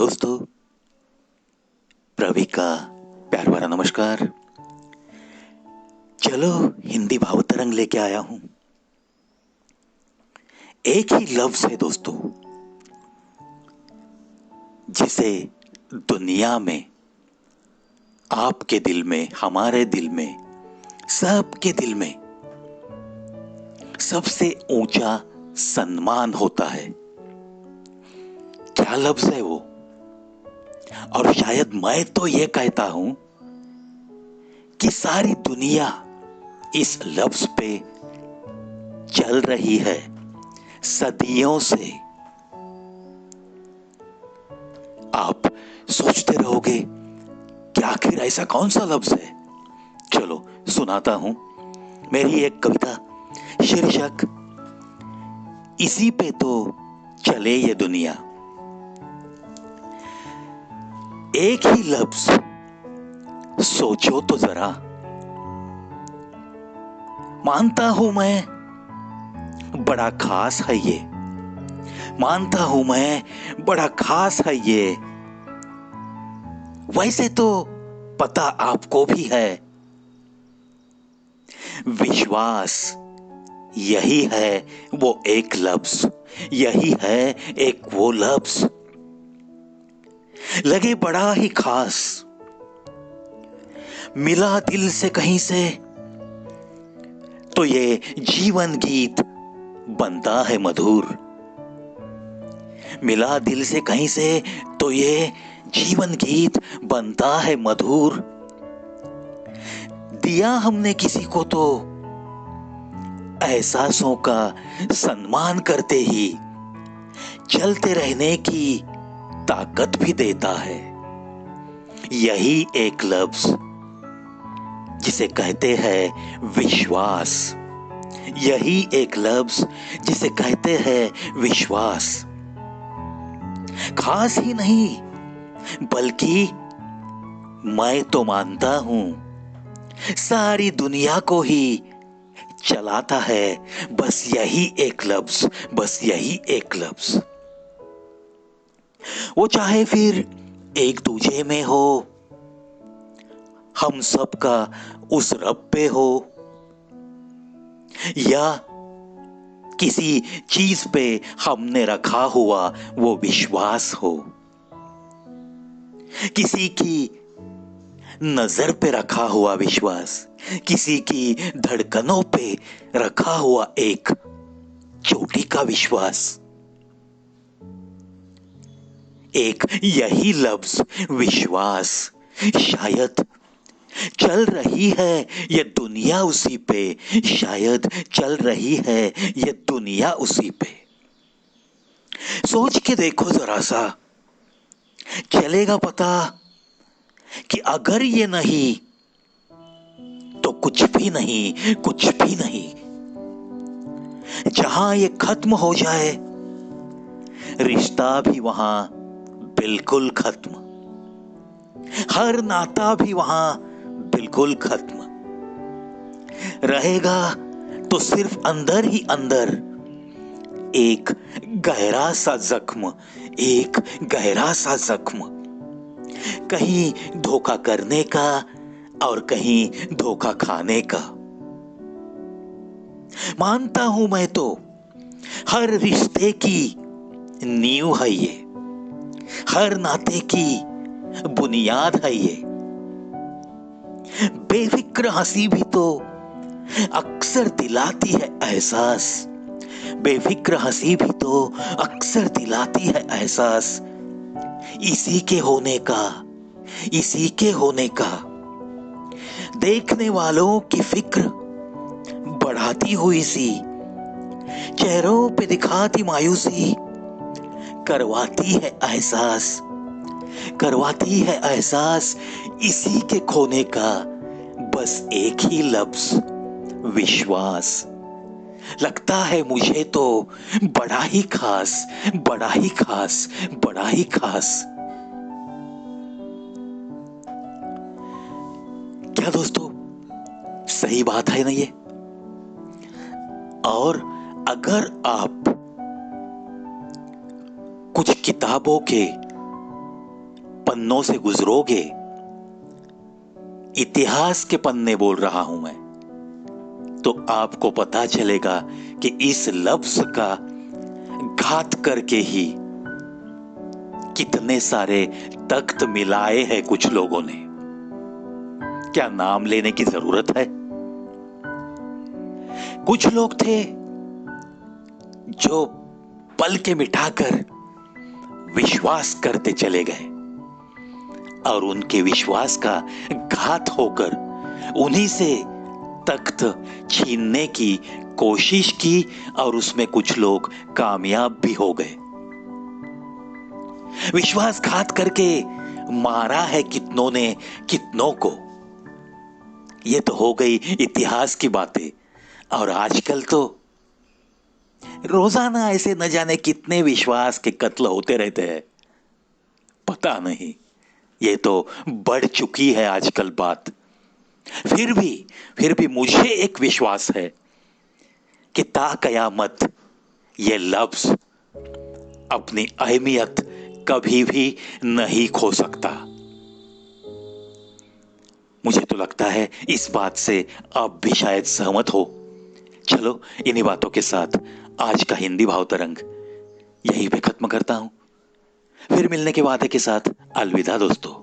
दोस्तों, प्रवी का प्यार भरा नमस्कार। चलो हिंदी भावतरंग लेके आया हूं। एक ही लफ्ज है दोस्तों, जिसे दुनिया में, आपके दिल में, हमारे दिल में, सबके दिल में सबसे ऊंचा सम्मान होता है। क्या लफ्ज है वो? और शायद मैं तो ये कहता हूं कि सारी दुनिया इस लफ्ज पे चल रही है सदियों से। आप सोचते रहोगे कि आखिर ऐसा कौन सा लफ्ज है। चलो सुनाता हूं मेरी एक कविता, शीर्षक इसी पे तो चले ये दुनिया। एक ही लफ्ज, सोचो तो जरा। मानता हूं मैं बड़ा खास है ये, मानता हूं मैं बड़ा खास है ये। वैसे तो पता आपको भी है, विश्वास यही है वो एक लफ्ज, यही है एक वो लफ्ज। लगे बड़ा ही खास, मिला दिल से कहीं से तो ये जीवन गीत बनता है मधुर। मिला दिल से कहीं से तो ये जीवन गीत बनता है मधुर। दिया हमने किसी को तो एहसासों का सम्मान करते ही चलते रहने की ताकत भी देता है। यही एक लफ्ज जिसे कहते हैं विश्वास, यही एक लफ्ज जिसे कहते हैं विश्वास। खास ही नहीं बल्कि मैं तो मानता हूं सारी दुनिया को ही चलाता है बस यही एक लफ्ज, बस यही एक लफ्ज। वो चाहे फिर एक दूजे में हो, हम सबका उस रब पे हो, या किसी चीज पे हमने रखा हुआ वो विश्वास हो, किसी की नजर पे रखा हुआ विश्वास, किसी की धड़कनों पे रखा हुआ एक चोटी का विश्वास। एक यही लफ्ज विश्वास, शायद चल रही है ये दुनिया उसी पे, शायद चल रही है ये दुनिया उसी पे। सोच के देखो जरा सा, चलेगा पता कि अगर ये नहीं तो कुछ भी नहीं, कुछ भी नहीं। जहां ये खत्म हो जाए, रिश्ता भी वहां बिल्कुल खत्म, हर नाता भी वहां बिल्कुल खत्म। रहेगा तो सिर्फ अंदर ही अंदर एक गहरा सा जख्म, एक गहरा सा जख्म, कहीं धोखा करने का और कहीं धोखा खाने का। मानता हूं मैं तो हर रिश्ते की नींव है ये, हर नाते की बुनियाद है ये। बेफिक्र हंसी भी तो अक्सर दिलाती है एहसास, बेफिक्र हंसी भी तो अक्सर दिलाती है एहसास। इसी के होने का, इसी के होने का। देखने वालों की फिक्र बढ़ाती हुई सी, चेहरों पे दिखाती मायूसी, करवाती है एहसास, करवाती है एहसास इसी के खोने का। बस एक ही लफ्ज विश्वास, लगता है मुझे तो बड़ा ही खास, बड़ा ही खास, बड़ा ही खास। क्या दोस्तों, सही बात है ना ये? और अगर आप कुछ किताबों के पन्नों से गुजरोगे, इतिहास के पन्ने बोल रहा हूं मैं, तो आपको पता चलेगा कि इस लफ्ज का घात करके ही कितने सारे तख्त मिलाए हैं कुछ लोगों ने। क्या नाम लेने की जरूरत है? कुछ लोग थे जो पल के मिटाकर विश्वास करते चले गए और उनके विश्वास का घात होकर उन्हीं से तख्त छीनने की कोशिश की और उसमें कुछ लोग कामयाब भी हो गए। विश्वासघात करके मारा है कितनों ने कितनों को। ये तो हो गई इतिहास की बातें। और आजकल तो रोजाना ऐसे न जाने कितने विश्वास के कत्ल होते रहते हैं, पता नहीं। ये तो बढ़ चुकी है आजकल बात। फिर भी मुझे एक विश्वास है कि ता कयामत ये लफ्ज अपनी अहमियत कभी भी नहीं खो सकता। मुझे तो लगता है इस बात से आप भी शायद सहमत हो। चलो, इन्हीं बातों के साथ आज का हिंदी भाव तरंग यहीं पे खत्म करता हूं। फिर मिलने के वादे के साथ अलविदा दोस्तों।